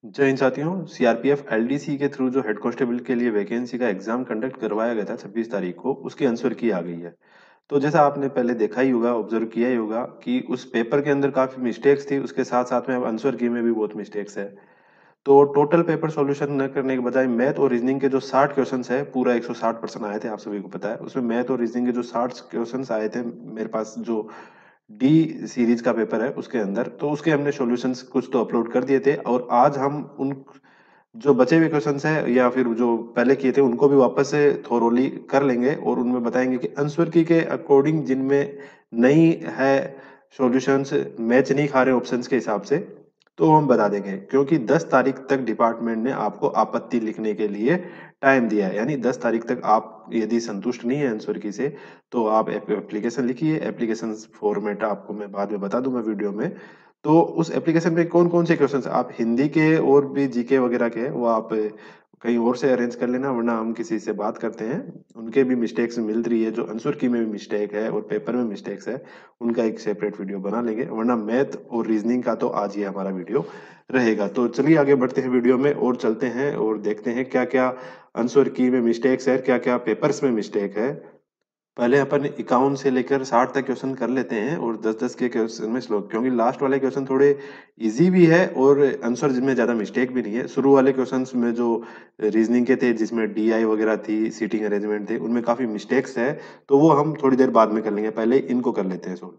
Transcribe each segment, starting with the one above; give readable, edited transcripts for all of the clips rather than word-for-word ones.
जय हिंद साथियों। CRPF LDC के थ्रू जो हेड कांस्टेबल के लिए वैकेंसी का एग्जाम कंडक्ट करवाया गया था 26 तारीख को, उसकी आंसर की आ गई है। तो जैसा आपने पहले देखा ही होगा, ऑब्जर्व किया ही होगा कि उस पेपर के अंदर काफी मिस्टेक्स थी, उसके साथ साथ में अब आंसर की में भी बहुत मिस्टेक्स है। तो टोटल पेपर सॉल्यूशन न करने के बजाय मैथ और रीजनिंग के जो 60 क्वेश्चंस है, पूरा 160% आए थे, आप सभी को पता है। उसमें मैथ और रीजनिंग के जो 60 क्वेश्चंस आए थे मेरे पास, जो डी सीरीज का पेपर है उसके अंदर, तो उसके हमने सॉल्यूशंस कुछ तो अपलोड कर दिए थे। और आज हम उन जो बचे हुए क्वेश्चंस हैं या फिर जो पहले किए थे उनको भी वापस से थोरोली कर लेंगे और उनमें बताएंगे कि आंसर की के अकॉर्डिंग जिनमें नहीं है सॉल्यूशंस, मैच नहीं खा रहे ऑप्शंस के हिसाब से, तो हम बता देंगे। क्योंकि 10 तारीख तक डिपार्टमेंट ने आपको आपत्ति लिखने के लिए टाइम दिया है, यानी 10 तारीख तक आप यदि संतुष्ट नहीं है आंसर की से, तो आप एप्लीकेशन लिखिए। एप्लीकेशन फॉर्मेट आपको मैं बाद में बता दूंगा वीडियो में। तो उस एप्लीकेशन में कौन कौन से क्वेश्चंस आप हिंदी के और भी जीके वगैरह के हैं, वो आप कहीं और से अरेंज कर लेना, वरना हम किसी से बात करते हैं। उनके भी मिस्टेक्स मिल रही है, जो आंसर की में भी मिस्टेक है और पेपर में मिस्टेक्स है, उनका एक सेपरेट वीडियो बना लेंगे। वरना मैथ और रीजनिंग का तो आज ही हमारा वीडियो रहेगा। तो चलिए आगे बढ़ते हैं वीडियो में और चलते हैं और देखते हैं क्या क्या आंसर की में मिस्टेक्स है, क्या क्या पेपर्स में मिस्टेक है। पहले अपन 51 से लेकर 60 तक क्वेश्चन कर लेते हैं और 10-10 के क्वेश्चन में स्लो, क्योंकि लास्ट वाले क्वेश्चन थोड़े इजी भी है और आंसर जिनमें ज्यादा मिस्टेक भी नहीं है। शुरू वाले क्वेश्चंस में जो रीजनिंग के थे, जिसमें डीआई वगैरह थी, सीटिंग अरेंजमेंट थे, उनमें काफी मिस्टेक्स है। तो वो हम थोड़ी देर बाद में कर लेंगे, पहले इनको कर लेते हैं सोल्व।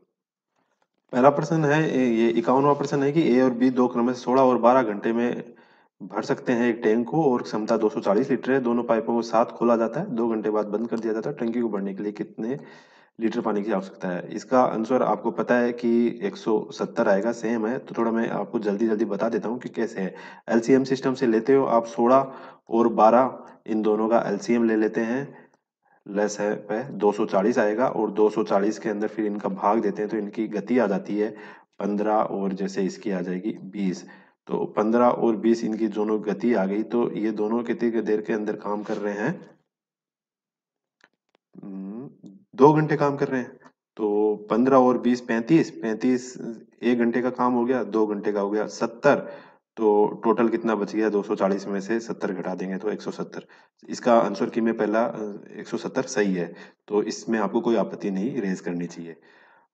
पहला प्रश्न है, ये 51वां प्रश्न है कि ए और बी दो क्रम 16 और 12 घंटे में भर सकते हैं एक टैंक को, और क्षमता 240 लीटर है। दोनों पाइपों को साथ खोला जाता है, 2 घंटे बाद बंद कर दिया जाता है। टंकी को भरने के लिए कितने लीटर पानी की आवश्यकता है? इसका आंसर आपको पता है कि 170 आएगा, सेम है। तो थोड़ा मैं आपको जल्दी जल्दी बता देता हूँ कि कैसे है। एलसीएम सिस्टम से लेते हो आप 16 और 12, इन दोनों का एलसीएम ले लेते हैं। लेस है पे 240 आएगा, और 240 के अंदर फिर इनका भाग देते हैं तो इनकी गति आ जाती है 15, और जैसे इसकी आ जाएगी 20। तो 15 और 20 इनकी दोनों गति आ गई, तो ये दोनों कितनी देर के अंदर काम कर रहे हैं? 2 घंटे काम कर रहे हैं। तो 15 और 20 35, 35 1 घंटे का काम हो गया, 2 घंटे का हो गया 70। तो टोटल कितना बच गया? 240 में से 70 घटा देंगे तो 170। इसका आंसर की में पहला 170 सही है। तो इसमें आपको कोई आपत्ति नहीं रेज करनी चाहिए।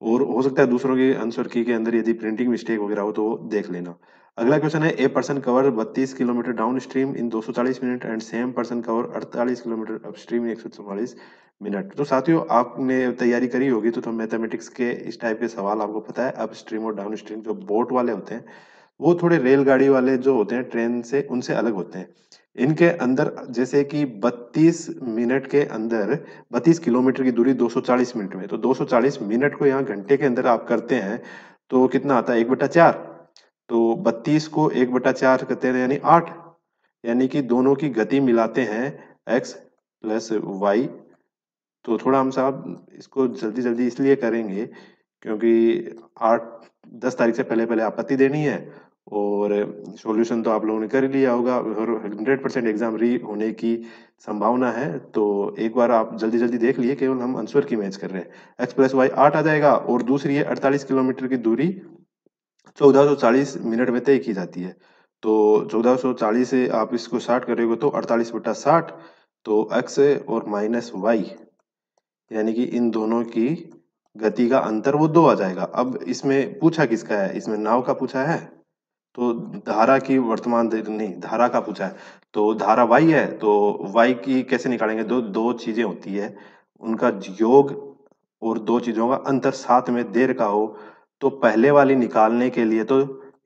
और हो सकता है दूसरों के आंसर की के अंदर यदि प्रिंटिंग मिस्टेक वगैरह हो तो वो देख लेना। अगला क्वेश्चन है, a person cover 32 kilometre down stream in 240 minute and same person cover 48 kilometre up stream in 144 minute. तो साथियों, आपने तैयारी करी होगी तो मैथमेटिक्स के इस टाइप के सवाल आपको पता है। अप स्ट्रीम और डाउन स्ट्रीम जो बोट वाले होते हैं, वो थोड़े रेलगाड़ी वाले जो होते हैं ट्रेन से, उनसे अलग होते हैं। इनके अंदर जैसे कि 32 मिनट के अंदर 32 किलोमीटर की दूरी 240 मिनट में, तो 240 मिनट को यहाँ घंटे के अंदर आप करते हैं तो कितना आता है? 1/4। तो 32 को 1/4 करते हैं यानी 8। यानी कि दोनों की गति मिलाते हैं x प्लस वाई। तो थोड़ा हम साहब इसको जल्दी जल्दी इसलिए करेंगे क्योंकि 8 10 तारीख से पहले पहले आपत्ति देनी है। और सॉल्यूशन तो आप लोगों ने कर ही लिया होगा और 100% एग्जाम री होने की संभावना है। तो एक बार आप जल्दी जल्दी देख लिए, केवल हम आंसर की मैच कर रहे हैं। x प्लस वाई 8 आ जाएगा, और दूसरी है 48 किलोमीटर की दूरी 1440 मिनट में तय की जाती है। तो 1440 से आप इसको 60 करोगे तो 48/60। तो x और माइनस वाई, यानी कि इन दोनों की गति का अंतर वो 2 आ जाएगा। अब इसमें पूछा किसका है? इसमें नाव का पूछा है। तो धारा की वर्तमान नहीं, धारा का पूछा है। तो धारा y है, तो y की कैसे निकालेंगे? दो दो चीजें होती है, उनका योग और दो चीजों का अंतर साथ में देर का हो, तो पहले वाली निकालने के लिए तो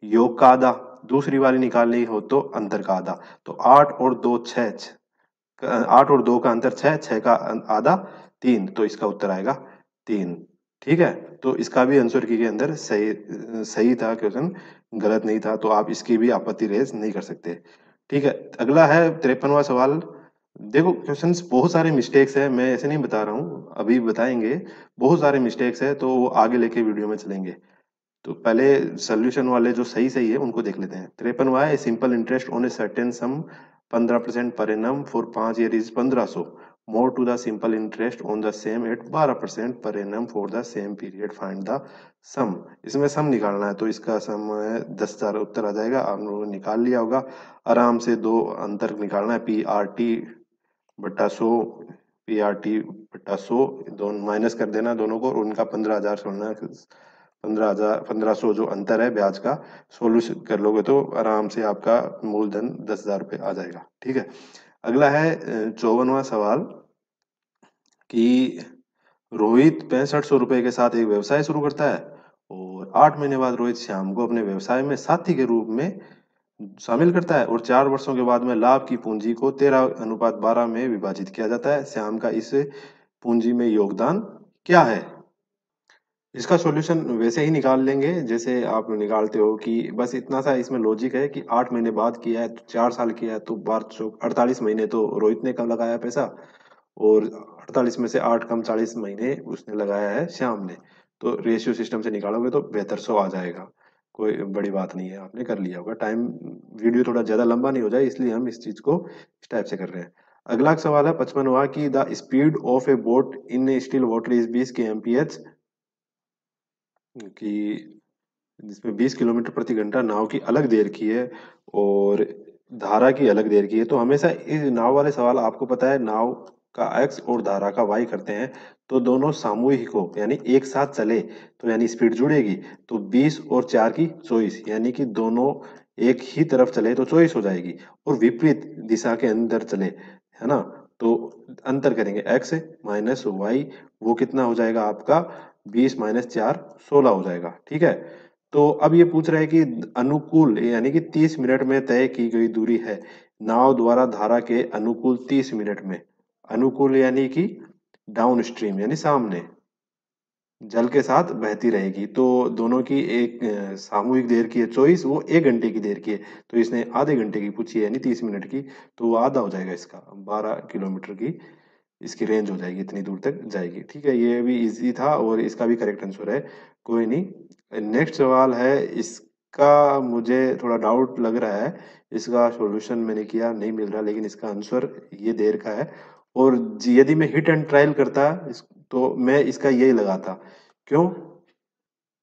योग का आधा, दूसरी वाली निकालनी हो तो अंतर का आधा। तो 8 और 2 6, 8 और 2 का अंतर 6, 6 का आधा 3, तो इसका उत्तर आएगा 3। ठीक है। तो इसका भी आंसर की के अंदर सही सही था क्वेश्चन, गलत नहीं था। तो आप इसकी भी आपत्ति रेज नहीं कर सकते। ठीक है। अगला है 53वां सवाल। देखो, क्वेश्चंस बहुत सारे मिस्टेक्स है, मैं ऐसे नहीं बता रहा हूँ, अभी बताएंगे। बहुत सारे मिस्टेक्स है, तो वो आगे लेके वीडियो में चलेंगे। तो पहले सोल्यूशन वाले जो सही सही है उनको देख लेते हैं। 53वां है, simple interest on a certain sum 15% per annum for 5 year is 1500। More to the simple interest on the same at 12% per annum for the same period find the sum. इसमें सम निकालना है, तो इसका सम है 10,000 उत्तर आ जाएगा। आप लोगों ने निकाल लिया होगा आराम से। दो अंतर निकालना है, पी आर टी बट्टा 100, पी आर टी बट्टा 100, दोनों माइनस कर देना दोनों को, और उनका 15,000 छोड़ना है। 15,000 1500 जो अंतर है ब्याज का, सोल्यूशन कर लोगे तो आराम से आपका मूलधन 10,000 रुपये आ जाएगा। ठीक है, अगला है 54वां सवाल कि रोहित 6500 रुपए के साथ एक व्यवसाय शुरू करता है और 8 महीने बाद रोहित श्याम को अपने व्यवसाय में साथी के रूप में शामिल करता है और 4 वर्षों के बाद में लाभ की पूंजी को 13:12 में विभाजित किया जाता है। श्याम का इस पूंजी में योगदान क्या है? इसका सॉल्यूशन वैसे ही निकाल लेंगे जैसे आप निकालते हो, कि बस इतना सा इसमें लॉजिक है कि 8 महीने बाद किया है तो 4 साल किया है, तो 48 महीने तो रोहित ने कब लगाया पैसा, और 48 में से 8 कम 40 महीने उसने लगाया है श्याम ने। तो रेशियो सिस्टम से निकालोगे तो बेहतर 100 आ जाएगा। कोई बड़ी बात नहीं है, आपने कर लिया होगा। टाइम वीडियो थोड़ा ज्यादा लंबा नहीं हो जाए इसलिए हम इस चीज को इस टाइप से कर रहे हैं। अगला सवाल है 55वां कि the speed of A boat in still water is 20 kmph, कि जिसमें 20 किलोमीटर प्रति घंटा नाव की अलग देर की है और धारा की अलग देर की है। तो हमेशा इस नाव वाले सवाल आपको पता है नाव का एक्स और धारा का वाई करते हैं, तो दोनों सामूहिक हो यानी एक साथ चले तो यानी स्पीड जुड़ेगी। तो 20 और 4 की 24, यानी कि दोनों एक ही तरफ चले तो 24 हो जाएगी, और विपरीत दिशा के अंदर चले, है ना, तो अंतर करेंगे एक्स माइनस वाई, वो कितना हो जाएगा आपका 20 - 4 16 हो जाएगा। ठीक है, तो अब ये पूछ रहा है कि अनुकूल यानी कि 30 मिनट में तय की गई दूरी है नाव द्वारा धारा के अनुकूल 30 मिनट में। अनुकूल यानी कि डाउन स्ट्रीम यानी सामने जल के साथ बहती रहेगी। तो दोनों की एक सामूहिक देर की है 24, वो 1 घंटे की देर की है, तो इसने आधे घंटे की पूछी है यानी 30 मिनट की, तो वो आधा हो जाएगा इसका 12 किलोमीटर की इसकी रेंज हो जाएगी, इतनी दूर तक जाएगी। ठीक है, ये भी इजी था और इसका भी करेक्ट आंसर है। कोई नहीं, नेक्स्ट सवाल है, इसका मुझे थोड़ा डाउट लग रहा है, इसका सॉल्यूशन मैंने किया नहीं मिल रहा, लेकिन इसका आंसर ये देर का है। और यदि मैं हिट एंड ट्रायल करता तो मैं इसका यही लगाता। क्यों?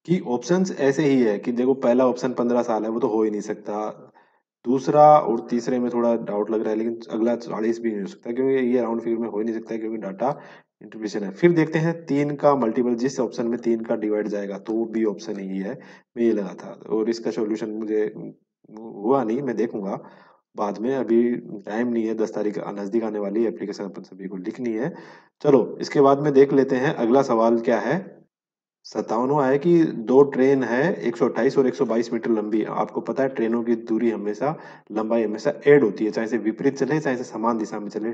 कि ऑप्शंस ऐसे ही है कि देखो पहला ऑप्शन 15 साल है, वो तो हो ही नहीं सकता। दूसरा और तीसरे में थोड़ा डाउट लग रहा है, लेकिन अगला 40 भी नहीं हो सकता क्योंकि ये राउंड फिगर में हो ही नहीं सकता क्योंकि डाटा इंटरप्रिटेशन है। फिर देखते हैं 3 का मल्टीपल, जिस ऑप्शन में 3 का डिवाइड जाएगा तो वो बी ऑप्शन ही है, मैं ये लगा था। और इसका सॉल्यूशन मुझे हुआ नहीं, मैं देखूंगा बाद में, अभी टाइम नहीं है। 10 तारीख नजदीक आने वाली है, एप्लीकेशन अपन सभी को लिखनी है। चलो इसके बाद में देख लेते हैं अगला सवाल क्या है। 57वां है कि दो ट्रेन है 128 और 122 मीटर लंबी। आपको पता है ट्रेनों की दूरी हमेशा, लंबाई हमेशा ऐड होती है, चाहे से विपरीत चले चाहे से समान दिशा में चले,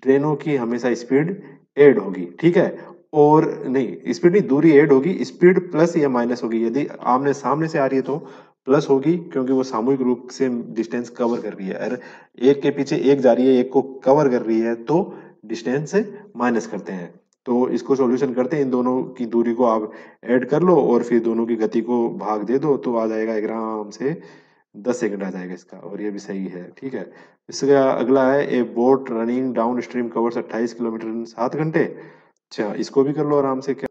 ट्रेनों की हमेशा स्पीड ऐड होगी। ठीक है, और नहीं स्पीड नहीं, दूरी ऐड होगी, स्पीड प्लस या माइनस होगी। यदि आमने सामने से आ रही है तो प्लस होगी क्योंकि वो सामूहिक रूप से डिस्टेंस कवर कर रही है। अगर एक के पीछे एक जा रही है, एक को कवर कर रही है, तो डिस्टेंस से माइनस करते हैं। तो इसको सॉल्यूशन करते हैं, इन दोनों की दूरी को आप ऐड कर लो और फिर दोनों की गति को भाग दे दो, तो आ जाएगा आराम से 10 सेकंड आ जाएगा इसका, और ये भी सही है। ठीक है, इसका अगला है ए boat running down stream covers 28 kilometre इन 7 घंटे। अच्छा, इसको भी कर लो आराम से। क्या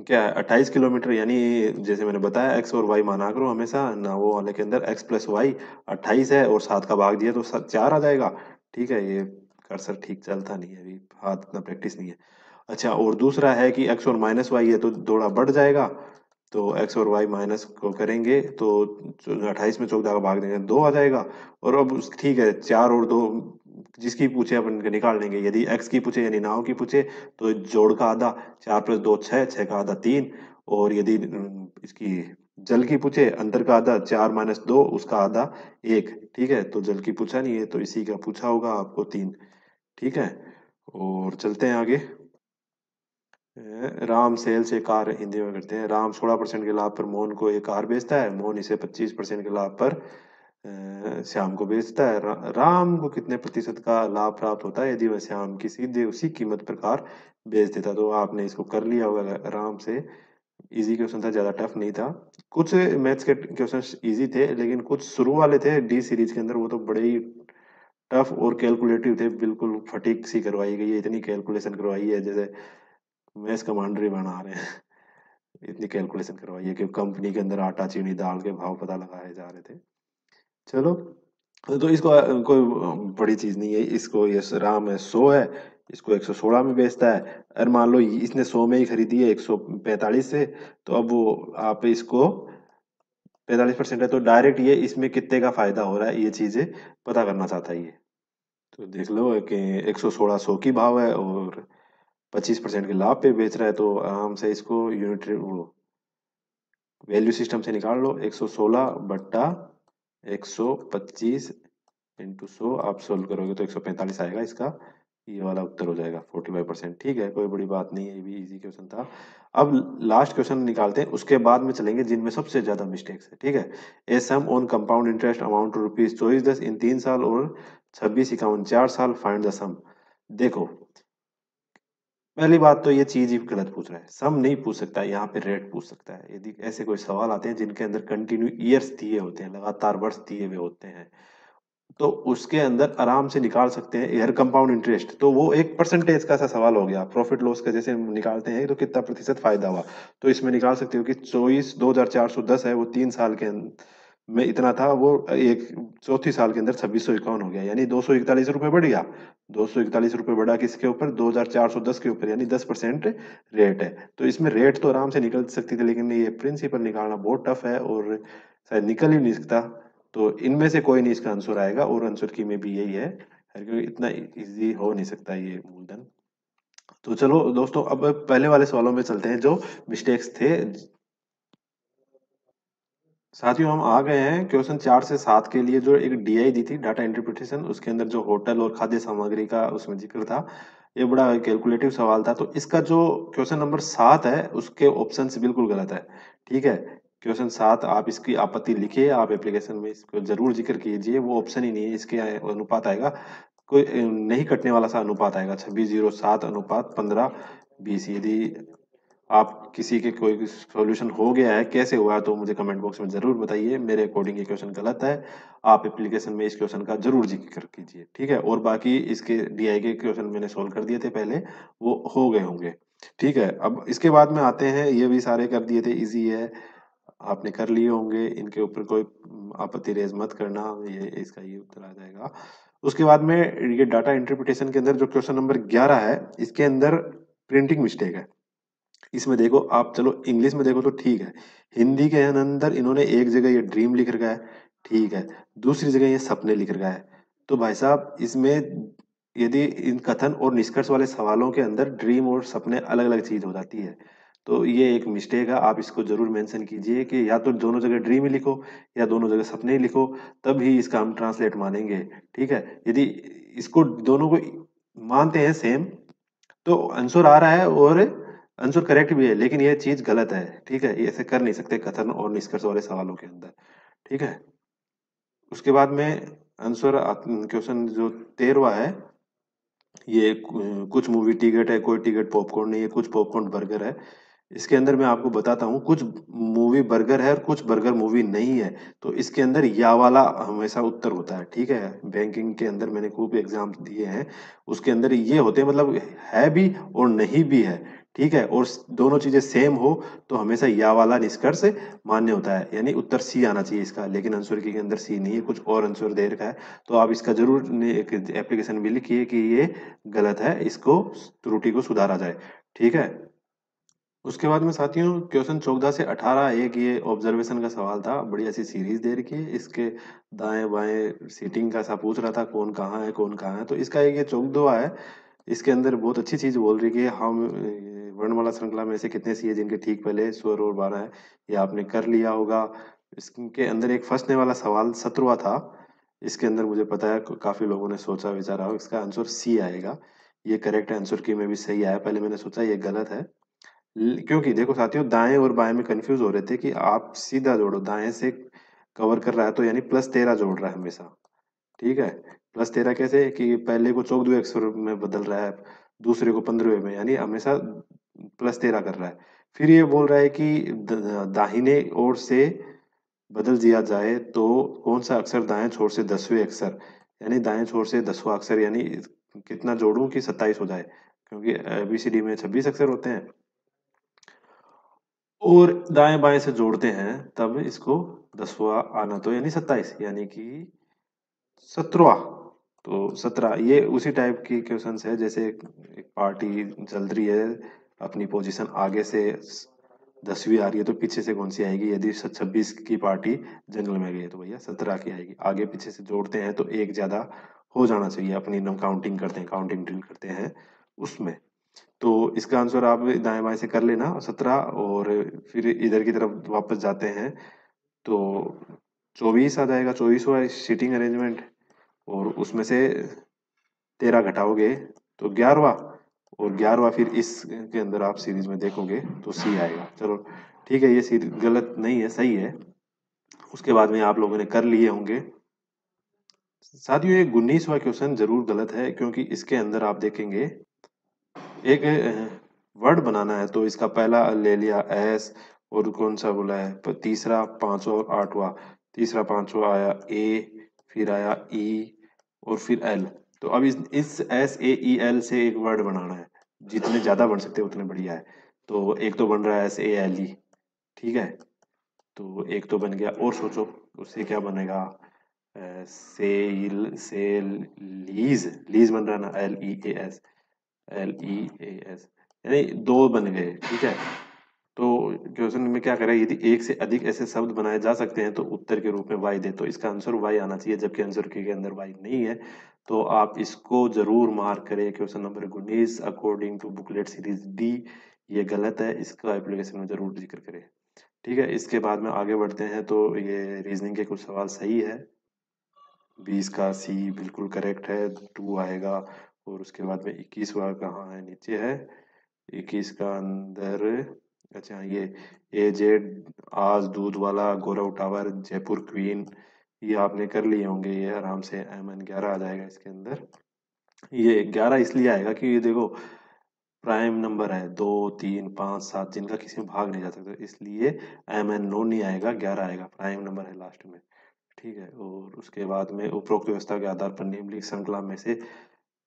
क्या है 28 किलोमीटर, यानी जैसे मैंने बताया एक्स और वाई माना करो हमेशा ना, वो वाले के अंदर एक्स प्लस वाई 28 है और 7 का भाग दिया तो 4 आ जाएगा। ठीक है, ये कर्सर ठीक चलता नहीं है, अभी हाथ इतना प्रैक्टिस नहीं है। अच्छा, और दूसरा है कि एक्स और माइनस वाई है तो थोड़ा बढ़ जाएगा, तो एक्स और वाई माइनस को करेंगे तो 28 में 14 का भाग देंगे 2 आ जाएगा। और अब ठीक है, 4 और 2 जिसकी पूछे अपन निकाल लेंगे। यदि एक्स की पूछे यानी नाव की पूछे तो जोड़ का आधा, 4 + 2 6, 6 का आधा 3। और यदि इसकी जल की पूछे अंतर का आधा, 4 - 2 उसका आधा 1। ठीक है, तो जल की पूछा नहीं है तो इसी का पूछा होगा आपको 3। ठीक है, और चलते हैं आगे। राम सेल्स ए कार, हिंदी में करते हैं। राम 16% के लाभ पर मोहन को एक कार बेचता है। मोहन इसे 25% के लाभ पर श्याम को बेचता है। राम को कितने प्रतिशत का लाभ प्राप्त होता है यदि वह श्याम की सीधे उसी कीमत पर कार बेच देता? तो आपने इसको कर लिया होगा आराम से। इजी क्वेश्चन था, ज्यादा टफ नहीं था। कुछ मैथ्स के क्वेश्चन इजी थे, लेकिन कुछ शुरू वाले थे डी सीरीज के अंदर वो तो बड़े ही टफ और कैलकुलेटिव थे, बिल्कुल फटीक सी करवाई गई है, इतनी कैलकुलेशन करवाई है जैसे मैथ्स कमांडर ही बना रहे हैं। इतनी कैलकुलेशन करवाई है कि कंपनी के अंदर आटा चीनी दाल के भाव पता लगाए जा रहे थे। चलो, तो इसको कोई बड़ी चीज नहीं है, इसको ये राम है 100 है, इसको 116 में बेचता है। अगर मान लो इसने 100 में ही खरीदी है 145 से, तो अब वो आप इसको 45% है, तो डायरेक्ट ये इसमें कितने का फायदा हो रहा है ये चीजें पता करना चाहता है ये। तो देख लो कि 116 100 की भाव है और 25% के लाभ पे बेच रहा है, तो आराम से इसको यूनिट वो वैल्यू सिस्टम से निकाल लो। 116 बट्टा 125 इंटू 100 आप सोल्व करोगे तो 145 आएगा इसका, ये वाला उत्तर हो जाएगा 45%। ठीक है, कोई बड़ी बात नहीं है, ये भी इजी क्वेश्चन था। अब लास्ट क्वेश्चन निकालते हैं, उसके बाद में चलेंगे जिनमें सबसे ज्यादा मिस्टेक्स है। ठीक है, a sum on compound interest amount to ₹24 in 3 साल और 26 51 4 साल, फाइंड द सम। देखो, पहली बात तो ये चीज ही गलत पूछ रहा है, सम नहीं पूछ सकता, यहाँ पे रेट पूछ सकता है। यदि ऐसे कोई सवाल आते हैं जिनके अंदर कंटिन्यू ईयर्स दिए होते हैं, लगातार वर्ष दिए हुए होते हैं, तो उसके अंदर आराम से निकाल सकते हैं एयर कंपाउंड इंटरेस्ट। तो वो एक परसेंटेज का सा सवाल हो गया, प्रॉफिट लॉस का जैसे हम निकालते हैं तो कितना प्रतिशत फायदा हुआ, तो इसमें निकाल सकते हो कि 24 2410 है वो 3 साल के में इतना था, वो एक चौथी साल के अंदर 2651 हो गया, यानी 241 रुपए बढ़ गया। 241 रुपए बढ़ा किसके ऊपर? 2410 के ऊपर, यानी 10% रेट है। तो इसमें रेट तो आराम से निकल सकती थी, लेकिन ये प्रिंसिपल निकालना बहुत टफ है और शायद निकल ही नहीं सकता। तो इनमें से कोई नहीं इसका आंसर आएगा, और आंसर की में भी यही है, क्योंकि इतना इजी हो नहीं सकता ये मूलधन। तो चलो दोस्तों, अब पहले वाले सवालों में चलते हैं जो मिस्टेक्स थे। साथियों, हम आ गए हैं क्वेश्चन 4 से 7 के लिए, जो एक डीआई दी थी, डाटा इंटरप्रिटेशन, उसके अंदर जो होटल और खाद्य सामग्री का उसमें जिक्र था। ये बड़ा कैलकुलेटिव सवाल था, तो इसका जो क्वेश्चन नंबर 7 है उसके ऑप्शन बिल्कुल गलत है। ठीक है, क्वेश्चन 7 आप इसकी आपत्ति लिखिए, आप एप्लीकेशन में इसको जरूर जिक्र कीजिए, वो ऑप्शन ही नहीं है, इसके अनुपात आएगा कोई नहीं कटने वाला सा अनुपात आएगा, 26:07 अनुपात 15:20। यदि आप किसी के कोई सॉल्यूशन हो गया है, कैसे हुआ, तो मुझे कमेंट बॉक्स में जरूर बताइए। मेरे अकॉर्डिंग ये क्वेश्चन गलत है, आप एप्लीकेशन में इस क्वेश्चन का जरूर जिक्र कीजिए। ठीक है, और बाकी इसके डीआई के क्वेश्चन मैंने सोल्व कर दिए थे पहले, वो हो गए होंगे। ठीक है, अब इसके बाद में आते हैं, ये भी सारे कर दिए थे, इजी है, आपने कर लिए होंगे, इनके ऊपर कोई आपत्ति रेज मत करना, ये इसका ये उत्तर आ जाएगा। उसके बाद में ये डाटा इंटरप्रिटेशन के अंदर जो क्वेश्चन नंबर 11 है, इसके अंदर प्रिंटिंग मिस्टेक है। इसमें देखो आप, चलो इंग्लिश में देखो तो ठीक है, हिंदी के अंदर इन्होंने एक जगह ये ड्रीम लिख रखा है, ठीक है, दूसरी जगह ये सपने लिख रखा है। तो भाई साहब, इसमें यदि इन कथन और निष्कर्ष वाले सवालों के अंदर ड्रीम और सपने अलग अलग चीज हो जाती है, तो ये एक मिस्टेक है, आप इसको जरूर मेंशन कीजिए कि या तो दोनों जगह ड्रीम ही लिखो या दोनों जगह सपने ही लिखो, तब ही इसका हम ट्रांसलेट मानेंगे। ठीक है, यदि इसको दोनों को मानते हैं सेम, तो आंसर आ रहा है और आंसर करेक्ट भी है, लेकिन ये चीज गलत है। ठीक है, ये ऐसे कर नहीं सकते कथन और निष्कर्ष वाले सवालों के अंदर। ठीक है, उसके बाद में आंसर क्वेश्चन जो 13वां है, ये कुछ मूवी टिकट है, कोई टिकट पॉपकॉर्न नहीं है, कुछ पॉपकॉर्न बर्गर है। इसके अंदर मैं आपको बताता हूँ, कुछ मूवी बर्गर है और कुछ बर्गर मूवी नहीं है, तो इसके अंदर या वाला हमेशा उत्तर होता है। ठीक है, बैंकिंग के अंदर मैंने खूब एग्जाम दिए हैं, उसके अंदर ये होते हैं, मतलब है भी और नहीं भी है। ठीक है, और दोनों चीजें सेम हो तो हमेशा या वाला निष्कर्ष मान्य होता है, यानी उत्तर सी आना चाहिए इसका, लेकिन आंसर की के अंदर सी नहीं है, कुछ और आंसर दे रखा है। तो आप इसका जरूर एक एप्लीकेशन में लिखिए कि ये गलत है, इसको त्रुटि को सुधारा जाए। ठीक है, उसके बाद में साथियों, क्वेश्चन 14 से 18 एक ये ऑब्जर्वेशन का सवाल था, बढ़िया सी सीरीज दे रखी है, इसके दाएं बाएं सीटिंग का सा पूछ रहा था, कौन कहाँ है कौन कहाँ है। तो इसका एक ये 14 है, इसके अंदर बहुत अच्छी चीज बोल रही है कि हम वर्णमाला श्रृंखला में से कितने सी है जिनके ठीक पहले स्वर और 12 है, ये आपने कर लिया होगा। इसके अंदर एक फंसने वाला सवाल 17वां था, इसके अंदर मुझे पता है काफी लोगों ने सोचा विचारा हो, इसका आंसर सी आएगा। ये करेक्ट आंसर की में भी सही आया, पहले मैंने सोचा ये गलत है। क्योंकि देखो साथियों, दाएं और बाएं में कंफ्यूज हो रहे थे कि आप सीधा जोड़ो, दाएं से कवर कर रहा है तो यानी +13 जोड़ रहा है हमेशा। ठीक है, +13 कैसे कि पहले को चौक दो अक्षर में बदल रहा है, दूसरे को 15वें में, यानी हमेशा +13 कर रहा है। फिर ये बोल रहा है कि दाहिने ओर से बदल दिया जाए तो कौन सा अक्षर दाएं छोर से 10वें अक्षर, यानी दाएं छोर से 10वां अक्षर यानी कितना जोड़ूं कि 27 हो जाए, क्योंकि ABCD में 26 अक्षर होते हैं और दाएं बाएं से जोड़ते हैं तब इसको 10वां आना तो यानी 27 यानी कि 17वां। तो 17 ये उसी टाइप की क्वेश्चंस है जैसे एक पार्टी चल रही है, अपनी पोजीशन आगे से 10वीं आ रही है तो पीछे से कौन सी आएगी, यदि 26 की पार्टी जंगल में गई है तो भैया 17 की आएगी। आगे पीछे से जोड़ते हैं तो एक ज्यादा हो जाना चाहिए, अपनी काउंटिंग करते हैं, काउंटिंग ड्रिल करते हैं उसमें। तो इसका आंसर आप दाएं बाएं से कर लेना 17, और फिर इधर की तरफ वापस जाते हैं तो 24 आ जाएगा, 24वां सीटिंग अरेंजमेंट, और उसमें से 13 घटाओगे तो 11वां, और 11वां फिर इस के अंदर आप सीरीज में देखोगे तो सी आएगा। चलो ठीक है, ये सीरीज गलत नहीं है, सही है। उसके बाद में आप लोगों ने कर लिए होंगे। साथियों ये 19वां क्वेश्चन जरूर गलत है, क्योंकि इसके अंदर आप देखेंगे एक वर्ड बनाना है तो इसका पहला ले लिया एस, और कौन सा बोला है तीसरा, पांचवा और आठवां। तीसरा पांचवा आया ए, फिर आया ई, और फिर एल। तो अब इस SAEL से एक वर्ड बनाना है, जितने ज्यादा बन सकते हैं उतने बढ़िया है। तो एक तो बन रहा है SALE, ठीक है, तो एक तो बन गया, और सोचो उससे क्या बनेगा, सेल लीज, लीज बन रहा है ना, LEAS, यानी दो बन गए, ठीक है। तो क्वेश्चन में क्या करें, यदि एक से अधिक ऐसे शब्द बनाए जा सकते हैं तो उत्तर के रूप में वाई दे, तो इसका आंसर वाई आना चाहिए, जबकि आंसर के अंदर वाई नहीं है। तो आप इसको जरूर मार्क करें, question number 19 according to booklet series D ये गलत है, इसका एप्लीकेशन में जरूर जिक्र करें। ठीक है, इसके बाद में आगे बढ़ते हैं तो ये रीजनिंग के कुछ सवाल सही है। 20 का सी बिल्कुल करेक्ट है, 2 आएगा। और उसके बाद में 21वां कहाँ है, नीचे है। 21 का अंदर, अच्छा ये AZ आज दूध वाला, गौरव टावर, जयपुर क्वीन, ये आपने कर लिए होंगे, ये आराम से MN 11 आ जाएगा इसके अंदर। ये 11 इसलिए आएगा कि ये देखो प्राइम नंबर है 2 3 5 7 जिनका किसी में भाग नहीं जा सकता, इसलिए MN 9 नहीं आएगा, 11 आएगा, प्राइम नंबर है लास्ट में। ठीक है, और उसके बाद में उपरोक्त व्यवस्था के आधार पर निम्नलिखित श्रृंखला में से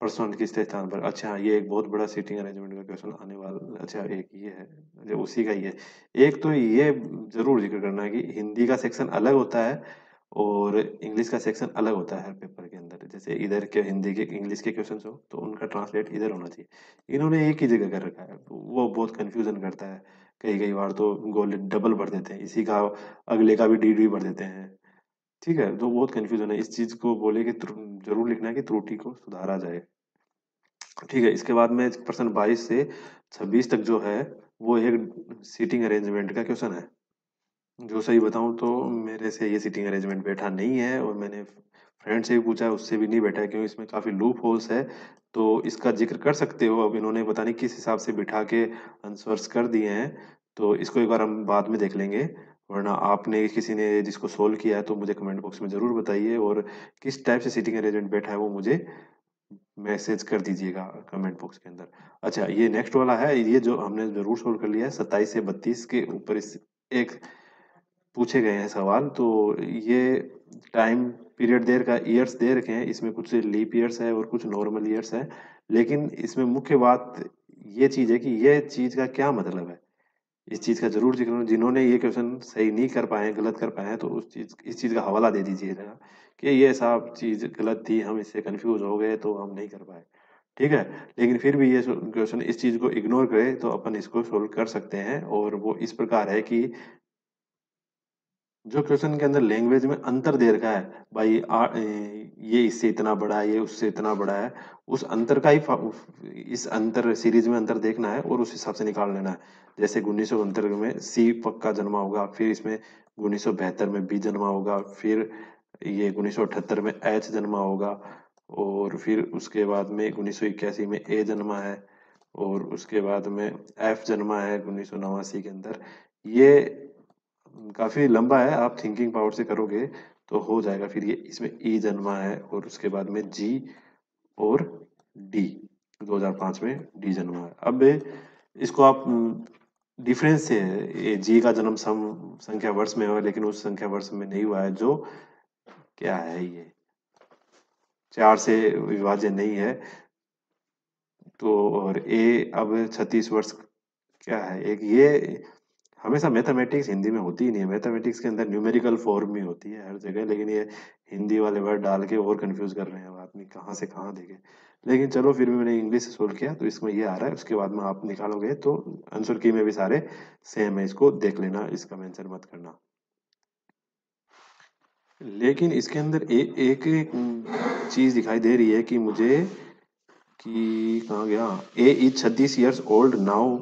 प्रश्न किस स्थान पर, अच्छा ये एक बहुत बड़ा सीटिंग अरेंजमेंट का क्वेश्चन आने वाला, अच्छा एक ये है, अच्छा उसी का ही है। एक तो ये जरूर जिक्र करना है कि हिंदी का सेक्शन अलग होता है और इंग्लिश का सेक्शन अलग होता है हर पेपर के अंदर। जैसे इधर के हिंदी के इंग्लिश के क्वेश्चन हो तो उनका ट्रांसलेट इधर होना चाहिए, इन्होंने एक ही जगह कर रखा है, वो बहुत कंफ्यूजन करता है। कई कई बार तो गोल डबल भर देते हैं, इसी का अगले का भी डी भर देते हैं। ठीक है, तो बहुत कंफ्यूजन है, इस चीज को बोले कि जरूर लिखना है कि त्रुटि को सुधारा जाए। ठीक है, इसके बाद में प्रश्न 22 से 26 तक जो है वो एक सीटिंग अरेंजमेंट का क्वेश्चन है। जो सही बताऊं तो मेरे से ये सीटिंग अरेंजमेंट बैठा नहीं है, और मैंने फ्रेंड से भी पूछा है, उससे भी नहीं बैठा है, क्योंकि इसमें काफी लूप होल्स है। तो इसका जिक्र कर सकते हो, अब इन्होंने पता नहीं किस हिसाब से बिठा के आंसर्स कर दिए हैं, तो इसको एक बार हम बाद में देख लेंगे। वरना आपने किसी ने जिसको सोल्व किया है तो मुझे कमेंट बॉक्स में जरूर बताइए, और किस टाइप से सीटिंग अरेंजमेंट बैठा है वो मुझे मैसेज कर दीजिएगा कमेंट बॉक्स के अंदर। अच्छा ये नेक्स्ट वाला है, ये जो हमने जरूर सोल्व कर लिया है, 27 से 32 के ऊपर इस एक पूछे गए हैं सवाल। तो ये टाइम पीरियड दे रखा है, ईयर्स दे रखे हैं, इसमें कुछ लीप ईयर्स है और कुछ नॉर्मल ईयर्स है, लेकिन इसमें मुख्य बात ये चीज है कि ये चीज का क्या मतलब है, इस चीज का जरूर जिक्र करो। जिन्होंने ये क्वेश्चन सही नहीं कर पाए, गलत कर पाए हैं, तो उस चीज इस चीज का हवाला दे दीजिएगा कि ये सब चीज गलत थी, हम इससे कंफ्यूज हो गए तो हम नहीं कर पाए। ठीक है, लेकिन फिर भी ये क्वेश्चन इस चीज को इग्नोर करे तो अपन इसको सोल्व कर सकते हैं, और वो इस प्रकार है कि जो क्वेश्चन के अंदर लैंग्वेज में अंतर दे रखा है, भाई ये इससे इतना बड़ा है, ये उससे इतना बड़ा है, उस अंतर का ही इस अंतर सीरीज में अंतर देखना है और उस हिसाब से निकाल लेना है। जैसे 1969 में सी पक्का जन्मा होगा, फिर इसमें 1972 में बी जन्मा होगा, फिर ये 1978 में एच जन्मा होगा, और फिर उसके बाद में 1981 में ए जन्मा है, और उसके बाद में एफ जन्मा है 1989 के अंदर। ये काफी लंबा है, आप थिंकिंग पावर से करोगे तो हो जाएगा। फिर ये इसमें ई जन्मा है, और उसके बाद में जी और डी, 2005 में डी जन्मा है। अब इसको आप डिफरेंस से है, ये जी का जन्म सम संख्या वर्ष में हुआ, लेकिन उस संख्या वर्ष में नहीं हुआ है, जो क्या है ये 4 से विभाज्य नहीं है। तो और ए अब 36 वर्ष क्या है, एक ये हमेशा मैथमेटिक्स हिंदी में होती ही नहीं है, मैथमेटिक्स के अंदर न्यूमेरिकल फॉर्म में होती है हर जगह, लेकिन ये हिंदी वाले वर्ड डाल के और कंफ्यूज कर रहे हैं, अब आदमी कहाँ से कहाँ देखे। लेकिन चलो फिर भी मैंने इंग्लिश से सोल्व किया तो इसमें ये आ रहा है, उसके बाद में आप निकालोगे तो आंसर की में भी सारे सेम है, इसको देख लेना, इसका मेंशन मत करना। लेकिन इसके अंदर एक चीज दिखाई दे रही है कि मुझे, कि कहाँ गया, ए इज 36 ईयर्स ओल्ड नाउ,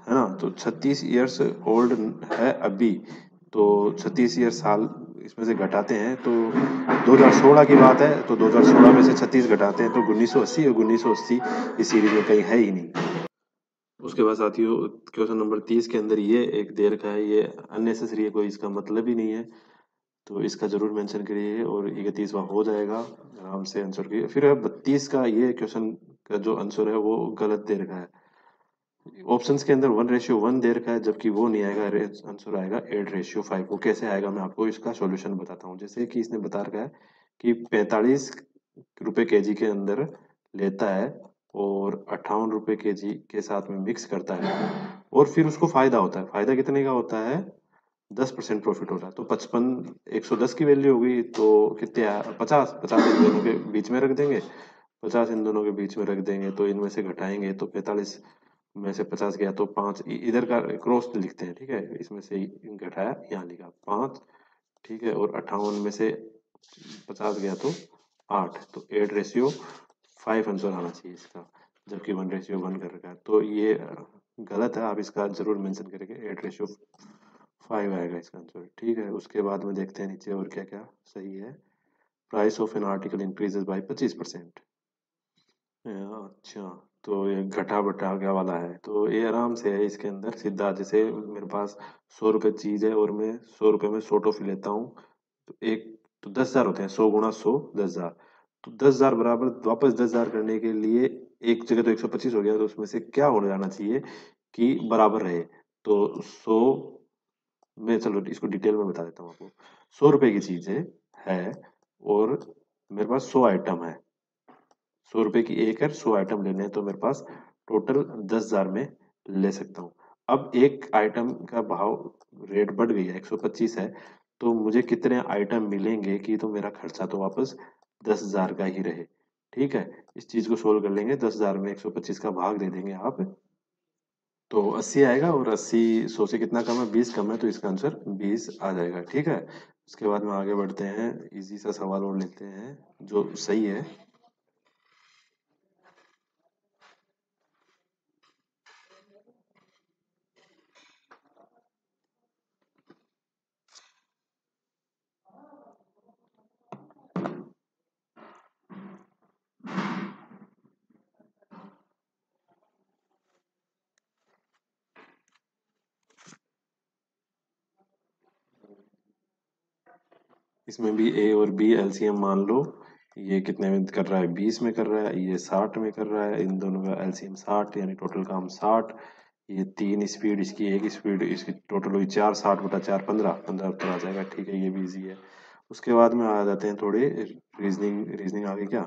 है ना, तो 36 ईयर्स ओल्ड है अभी, तो 36 ईयर साल इसमें से घटाते हैं तो 2016 की बात है, तो 2016 में से 36 घटाते हैं तो 1980, और 1980 इस सीरीज में कहीं है ही नहीं। उसके बाद साथियों क्वेश्चन नंबर 30 के अंदर ये एक देर का है, ये अननेसेसरी है, कोई इसका मतलब ही नहीं है, तो इसका जरूर मेंशन करिए और 31वां हो जाएगा आराम से आंसर की। फिर 32 का ये क्वेश्चन का जो आंसर है वो गलत दे रखा है, ऑप्शंस के अंदर 1:1 दे रखा है, जबकि वो नहीं आएगा, आंसर आएगा 8:5। वो कैसे आएगा मैं आपको इसका सॉल्यूशन बताता हूँ। जैसे कि इसने बता रखा है कि 45 रुपए केजी के अंदर लेता है और 58 रुपए केजी के साथ में मिक्स करता है, और फिर उसको फायदा होता है, फायदा कितने का होता है, 10% प्रॉफिट होता है, तो 55 110 की वैल्यू होगी, तो कितने 50 इन दोनों के बीच में रख देंगे, 50 इन दोनों के बीच में रख देंगे, तो इनमें से घटाएंगे तो 45 में से 50 गया तो 5 इधर का क्रॉस लिखते हैं, ठीक है, इसमें से घटाया यहाँ लिखा 5, ठीक है, और 58 में से 50 गया तो 8, तो 8:5 आंसर आना चाहिए इसका, जबकि 1:1 कर रखा है, तो ये गलत है, आप इसका जरूर मेंशन करेंगे, 8:5 आएगा इसका आंसर, ठीक है। उसके बाद में देखते हैं नीचे और क्या क्या सही है। Price of an article increases by 25%। अच्छा, तो ये घटा बटा क्या वाला है, तो ये आराम से है इसके अंदर सीधा, जैसे मेरे पास 100 रुपए चीज है और मैं 100 रुपए में 100 टॉफी लेता हूँ, तो एक तो 10,000 होते हैं, 100 × 100 10,000, तो 10,000 बराबर वापस 10,000 करने के लिए एक जगह तो 125 हो गया, तो उसमें से क्या हो जाना चाहिए कि बराबर रहे, तो 100 में, चलो इसको डिटेल में बता देता हूँ आपको। 100 रुपए की चीज है और मेरे पास 100 आइटम है, 100 रुपए की एक है, 100 आइटम लेने हैं, तो मेरे पास टोटल 10,000 में ले सकता हूँ। अब एक आइटम का भाव रेट बढ़ गई है, 125 है, तो मुझे कितने आइटम मिलेंगे कि तो मेरा खर्चा तो वापस 10,000 का ही रहे, ठीक है। इस चीज को सोल्व कर लेंगे, 10,000 में 125 का भाग दे देंगे आप, तो 80 आएगा, और 80 100 से कितना कम है, 20 कम है, तो इसका आंसर 20 आ जाएगा, ठीक है। उसके बाद में आगे बढ़ते हैं, इजी सा सवाल और लेते हैं जो सही है। इसमें भी ए और बी एलसीएम मान लो, ये कितने में कर रहा है, 20 में कर रहा है, ये 60 में कर रहा है, इन दोनों का एलसीएम 60, यानी टोटल काम 60, ये 3 स्पीड, इसकी 1 स्पीड, इसकी टोटल हुई 4, 60/4 15 उत्तर आ जाएगा, ठीक है, ये भी इजी है। उसके बाद में आ जाते हैं थोड़े रीजनिंग, रीजनिंग आगे क्या,